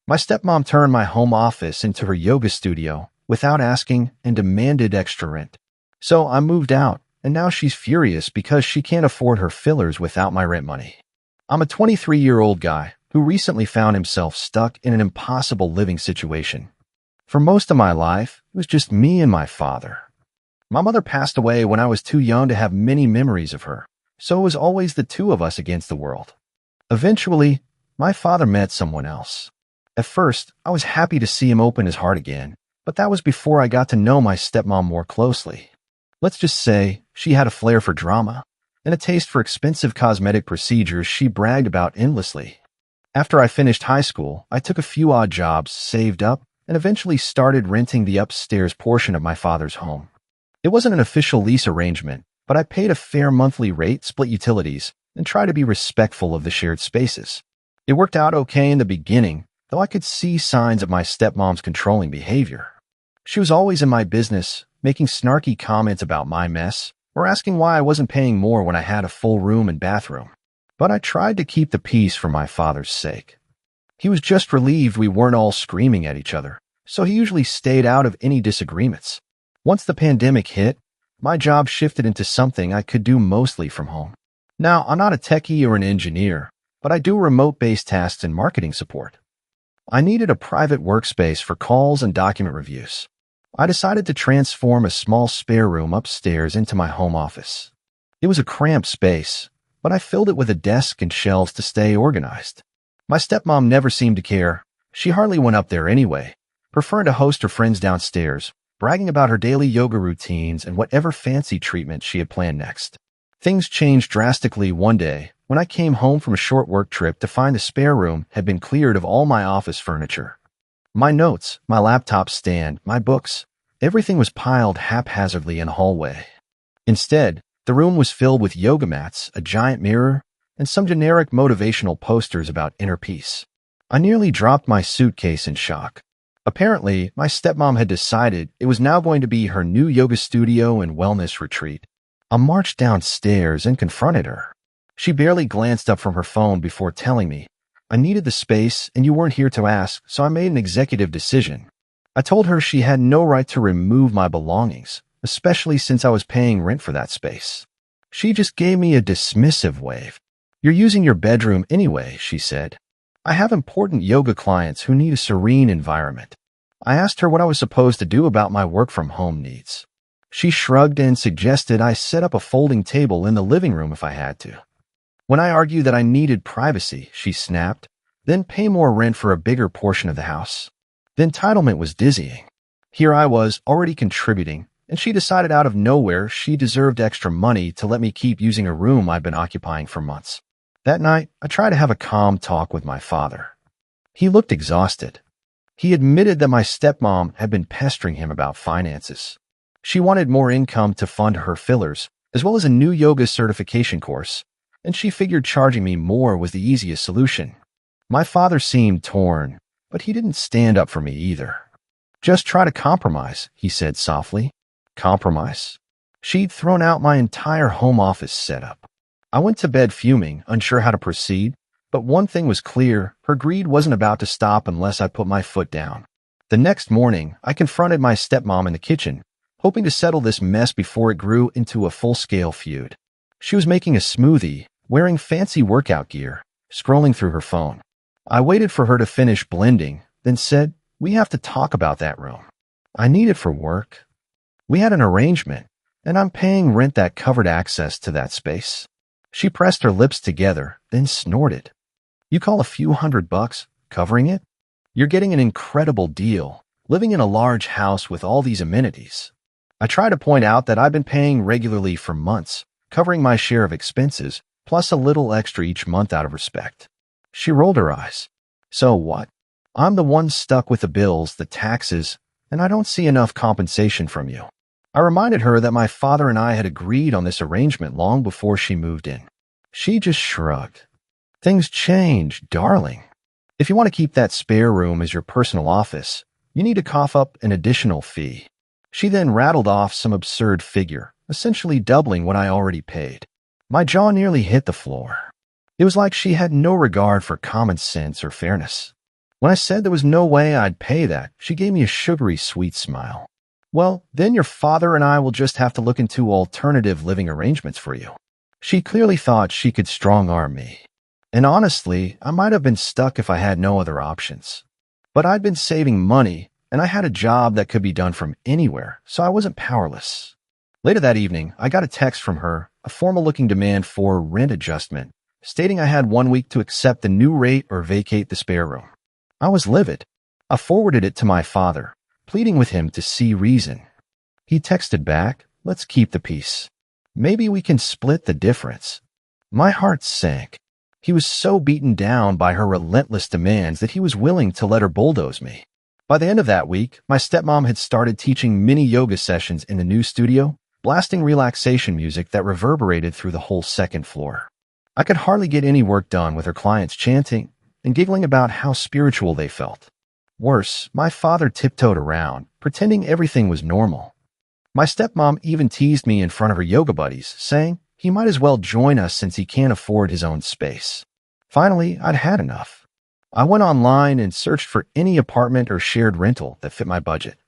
My stepmom turned my home office into her yoga studio without asking and demanded extra rent. So I moved out, and now she's furious because she can't afford her fillers without my rent money. I'm a 23-year-old guy who recently found himself stuck in an impossible living situation. For most of my life, it was just me and my father. My mother passed away when I was too young to have many memories of her, so it was always the two of us against the world. Eventually, my father met someone else. At first, I was happy to see him open his heart again, but that was before I got to know my stepmom more closely. Let's just say she had a flair for drama and a taste for expensive cosmetic procedures she bragged about endlessly. After I finished high school, I took a few odd jobs, saved up, and eventually started renting the upstairs portion of my father's home. It wasn't an official lease arrangement, but I paid a fair monthly rate, split utilities, and tried to be respectful of the shared spaces. It worked out okay in the beginning, though I could see signs of my stepmom's controlling behavior. She was always in my business, making snarky comments about my mess, or asking why I wasn't paying more when I had a full room and bathroom. But I tried to keep the peace for my father's sake. He was just relieved we weren't all screaming at each other, so he usually stayed out of any disagreements. Once the pandemic hit, my job shifted into something I could do mostly from home. Now, I'm not a techie or an engineer, but I do remote-based tasks and marketing support. I needed a private workspace for calls and document reviews. I decided to transform a small spare room upstairs into my home office. It was a cramped space, but I filled it with a desk and shelves to stay organized. My stepmom never seemed to care. She hardly went up there anyway, preferring to host her friends downstairs, bragging about her daily yoga routines and whatever fancy treatment she had planned next. Things changed drastically one day when I came home from a short work trip to find the spare room had been cleared of all my office furniture. My notes, my laptop stand, my books, everything was piled haphazardly in a hallway. Instead, the room was filled with yoga mats, a giant mirror, and some generic motivational posters about inner peace. I nearly dropped my suitcase in shock. Apparently, my stepmom had decided it was now going to be her new yoga studio and wellness retreat. I marched downstairs and confronted her. She barely glanced up from her phone before telling me, "I needed the space and you weren't here to ask, so I made an executive decision." I told her she had no right to remove my belongings, especially since I was paying rent for that space. She just gave me a dismissive wave. "You're using your bedroom anyway," she said. "I have important yoga clients who need a serene environment." I asked her what I was supposed to do about my work-from-home needs. She shrugged and suggested I set up a folding table in the living room if I had to. When I argued that I needed privacy, she snapped, "Then pay more rent for a bigger portion of the house." The entitlement was dizzying. Here I was, already contributing, and she decided out of nowhere she deserved extra money to let me keep using a room I'd been occupying for months. That night, I tried to have a calm talk with my father. He looked exhausted. He admitted that my stepmom had been pestering him about finances. She wanted more income to fund her fillers, as well as a new yoga certification course, and she figured charging me more was the easiest solution. My father seemed torn, but he didn't stand up for me either. "Just try to compromise," he said softly. Compromise? She'd thrown out my entire home office setup. I went to bed fuming, unsure how to proceed, but one thing was clear: her greed wasn't about to stop unless I put my foot down. The next morning, I confronted my stepmom in the kitchen, hoping to settle this mess before it grew into a full-scale feud. She was making a smoothie, wearing fancy workout gear, scrolling through her phone. I waited for her to finish blending, then said, "We have to talk about that room. I need it for work. We had an arrangement, and I'm paying rent that covered access to that space." She pressed her lips together, then snorted. "You call a few $100 covering it? You're getting an incredible deal, living in a large house with all these amenities." I tried to point out that I've been paying regularly for months, covering my share of expenses, plus a little extra each month out of respect. She rolled her eyes. "So what? I'm the one stuck with the bills, the taxes, and I don't see enough compensation from you." I reminded her that my father and I had agreed on this arrangement long before she moved in. She just shrugged. "Things change, darling. If you want to keep that spare room as your personal office, you need to cough up an additional fee." She then rattled off some absurd figure, essentially doubling what I already paid. My jaw nearly hit the floor. It was like she had no regard for common sense or fairness. When I said there was no way I'd pay that, she gave me a sugary sweet smile. Well, then your father and I will just have to look into alternative living arrangements for you. She clearly thought she could strong-arm me. And honestly, I might have been stuck if I had no other options. But I'd been saving money, and I had a job that could be done from anywhere, so I wasn't powerless. Later that evening, I got a text from her, a formal-looking demand for rent adjustment, stating I had 1 week to accept the new rate or vacate the spare room. I was livid. I forwarded it to my father, pleading with him to see reason. He texted back, "Let's keep the peace. Maybe we can split the difference." My heart sank. He was so beaten down by her relentless demands that he was willing to let her bulldoze me. By the end of that week, my stepmom had started teaching mini yoga sessions in the new studio, blasting relaxation music that reverberated through the whole second floor. I could hardly get any work done with her clients chanting and giggling about how spiritual they felt. Worse, my father tiptoed around, pretending everything was normal. My stepmom even teased me in front of her yoga buddies, saying he might as well join us since he can't afford his own space. Finally, I'd had enough. I went online and searched for any apartment or shared rental that fit my budget.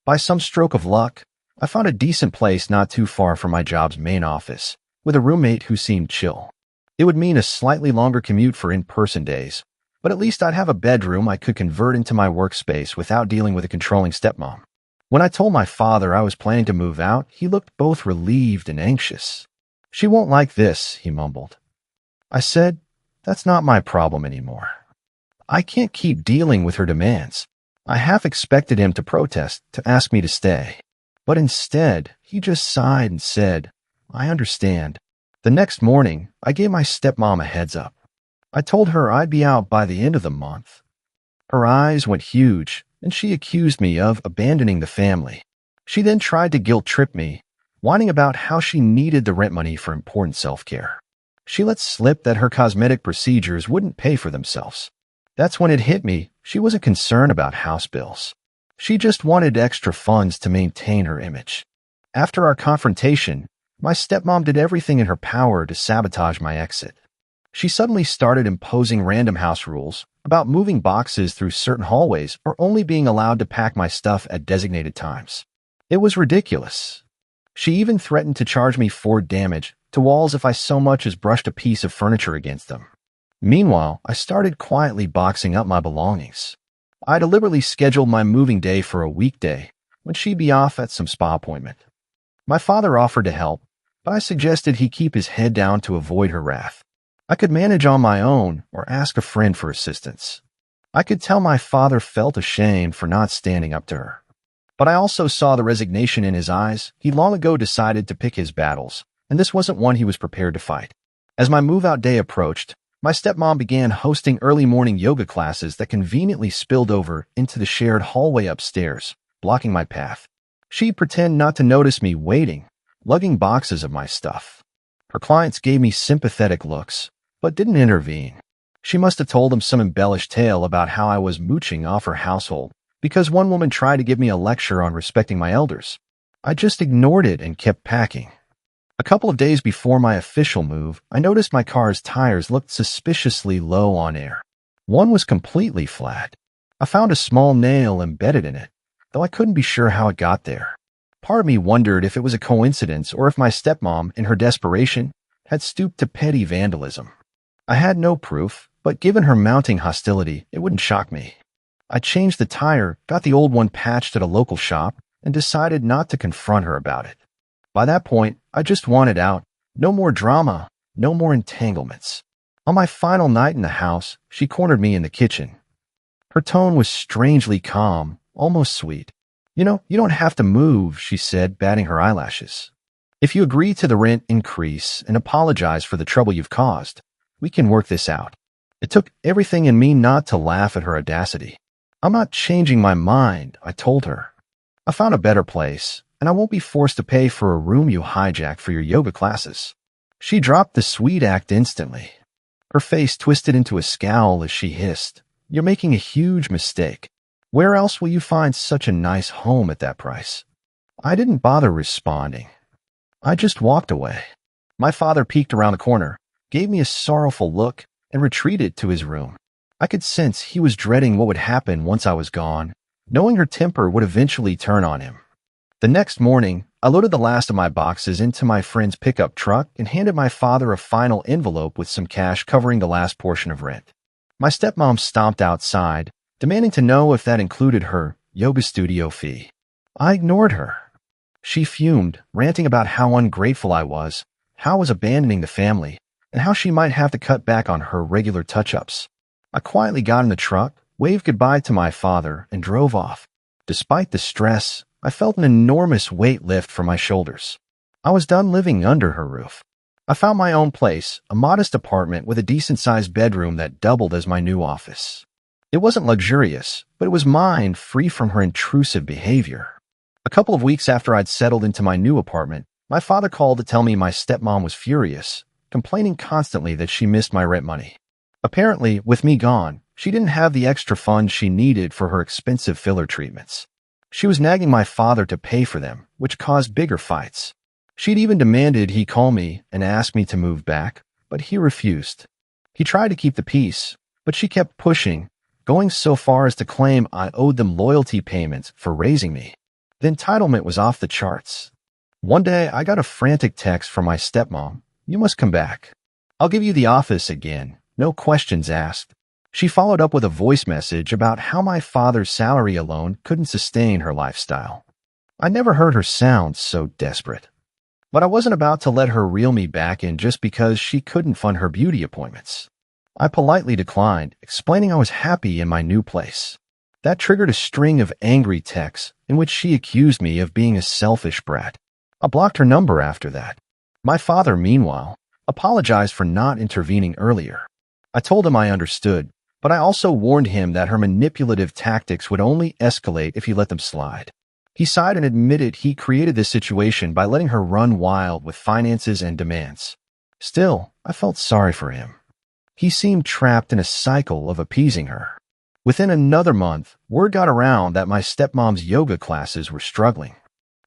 By some stroke of luck, I found a decent place not too far from my job's main office, with a roommate who seemed chill. It would mean a slightly longer commute for in-person days, but at least I'd have a bedroom I could convert into my workspace without dealing with a controlling stepmom. When I told my father I was planning to move out, he looked both relieved and anxious. "She won't like this," he mumbled. I said, "That's not my problem anymore. I can't keep dealing with her demands." I half expected him to protest, to ask me to stay. But instead, he just sighed and said, "I understand." The next morning, I gave my stepmom a heads up. I told her I'd be out by the end of the month. Her eyes went huge, and she accused me of abandoning the family. She then tried to guilt-trip me, whining about how she needed the rent money for important self-care. She let slip that her cosmetic procedures wouldn't pay for themselves. That's when it hit me. She wasn't concerned about house bills. She just wanted extra funds to maintain her image. After our confrontation, my stepmom did everything in her power to sabotage my exit. She suddenly started imposing random house rules about moving boxes through certain hallways or only being allowed to pack my stuff at designated times. It was ridiculous. She even threatened to charge me for damage to walls if I so much as brushed a piece of furniture against them. Meanwhile, I started quietly boxing up my belongings. I deliberately scheduled my moving day for a weekday when she'd be off at some spa appointment. My father offered to help, but I suggested he keep his head down to avoid her wrath. I could manage on my own or ask a friend for assistance. I could tell my father felt ashamed for not standing up to her. But I also saw the resignation in his eyes. He long ago decided to pick his battles, and this wasn't one he was prepared to fight. As my move-out day approached, my stepmom began hosting early morning yoga classes that conveniently spilled over into the shared hallway upstairs, blocking my path. She'd pretend not to notice me waiting, lugging boxes of my stuff. Her clients gave me sympathetic looks, but didn't intervene. She must have told them some embellished tale about how I was mooching off her household, because one woman tried to give me a lecture on respecting my elders. I just ignored it and kept packing. A couple of days before my official move, I noticed my car's tires looked suspiciously low on air. One was completely flat. I found a small nail embedded in it, though I couldn't be sure how it got there. Part of me wondered if it was a coincidence or if my stepmom, in her desperation, had stooped to petty vandalism. I had no proof, but given her mounting hostility, it wouldn't shock me. I changed the tire, got the old one patched at a local shop, and decided not to confront her about it. By that point, I just wanted out. No more drama, no more entanglements. On my final night in the house, she cornered me in the kitchen. Her tone was strangely calm, almost sweet. "You know, you don't have to move," she said, batting her eyelashes. "If you agree to the rent increase and apologize for the trouble you've caused, we can work this out." It took everything in me not to laugh at her audacity. "I'm not changing my mind," I told her. "I found a better place, and I won't be forced to pay for a room you hijacked for your yoga classes." She dropped the sweet act instantly. Her face twisted into a scowl as she hissed, "You're making a huge mistake. Where else will you find such a nice home at that price?" I didn't bother responding. I just walked away. My father peeked around the corner, gave me a sorrowful look, and retreated to his room. I could sense he was dreading what would happen once I was gone, knowing her temper would eventually turn on him. The next morning, I loaded the last of my boxes into my friend's pickup truck and handed my father a final envelope with some cash covering the last portion of rent. My stepmom stomped outside, demanding to know if that included her yoga studio fee. I ignored her. She fumed, ranting about how ungrateful I was, how I was abandoning the family, and how she might have to cut back on her regular touch-ups. I quietly got in the truck, waved goodbye to my father, and drove off. Despite the stress, I felt an enormous weight lift from my shoulders. I was done living under her roof. I found my own place, a modest apartment with a decent-sized bedroom that doubled as my new office. It wasn't luxurious, but it was mine, free from her intrusive behavior. A couple of weeks after I'd settled into my new apartment, my father called to tell me my stepmom was furious, complaining constantly that she missed my rent money. Apparently, with me gone, she didn't have the extra funds she needed for her expensive filler treatments. She was nagging my father to pay for them, which caused bigger fights. She'd even demanded he call me and ask me to move back, but he refused. He tried to keep the peace, but she kept pushing, going so far as to claim I owed them loyalty payments for raising me. The entitlement was off the charts. One day, I got a frantic text from my stepmom. "You must come back. I'll give you the office again. No questions asked." She followed up with a voice message about how my father's salary alone couldn't sustain her lifestyle. I never heard her sound so desperate. But I wasn't about to let her reel me back in just because she couldn't fund her beauty appointments. I politely declined, explaining I was happy in my new place. That triggered a string of angry texts in which she accused me of being a selfish brat. I blocked her number after that. My father, meanwhile, apologized for not intervening earlier. I told him I understood, but I also warned him that her manipulative tactics would only escalate if he let them slide. He sighed and admitted he created this situation by letting her run wild with finances and demands. Still, I felt sorry for him. He seemed trapped in a cycle of appeasing her. Within another month, word got around that my stepmom's yoga classes were struggling.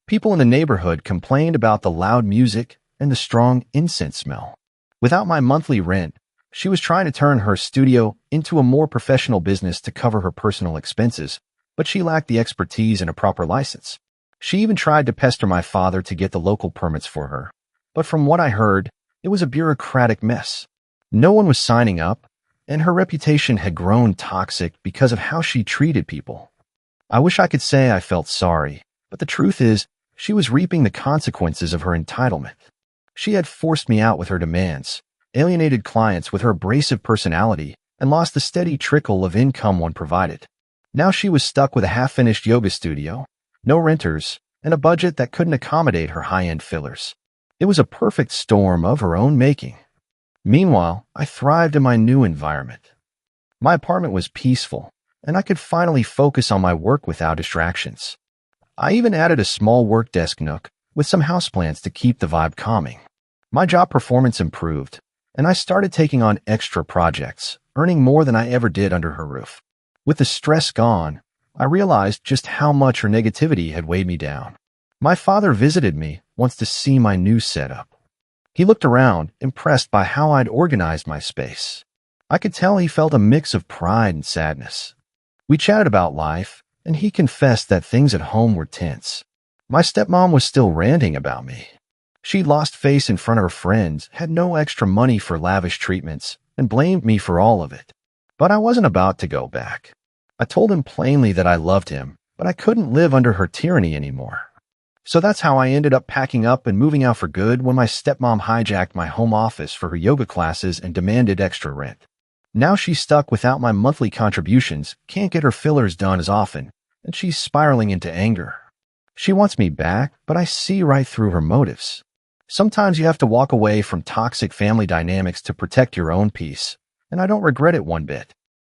People in the neighborhood complained about the loud music and the strong incense smell. Without my monthly rent, she was trying to turn her studio into a more professional business to cover her personal expenses, but she lacked the expertise and a proper license. She even tried to pester my father to get the local permits for her, but from what I heard, it was a bureaucratic mess. No one was signing up, and her reputation had grown toxic because of how she treated people. I wish I could say I felt sorry, but the truth is, she was reaping the consequences of her entitlement. She had forced me out with her demands, alienated clients with her abrasive personality, and lost the steady trickle of income one provided. Now she was stuck with a half-finished yoga studio, no renters, and a budget that couldn't accommodate her high-end fillers. It was a perfect storm of her own making. Meanwhile, I thrived in my new environment. My apartment was peaceful, and I could finally focus on my work without distractions. I even added a small work desk nook with some houseplants to keep the vibe calming. My job performance improved, and I started taking on extra projects, earning more than I ever did under her roof. With the stress gone, I realized just how much her negativity had weighed me down. My father visited me once to see my new setup. He looked around, impressed by how I'd organized my space. I could tell he felt a mix of pride and sadness. We chatted about life, and he confessed that things at home were tense. My stepmom was still ranting about me. She'd lost face in front of her friends, had no extra money for lavish treatments, and blamed me for all of it. But I wasn't about to go back. I told him plainly that I loved him, but I couldn't live under her tyranny anymore. So that's how I ended up packing up and moving out for good when my stepmom hijacked my home office for her yoga classes and demanded extra rent. Now she's stuck without my monthly contributions, can't get her fillers done as often, and she's spiraling into anger. She wants me back, but I see right through her motives. Sometimes you have to walk away from toxic family dynamics to protect your own peace, and I don't regret it one bit.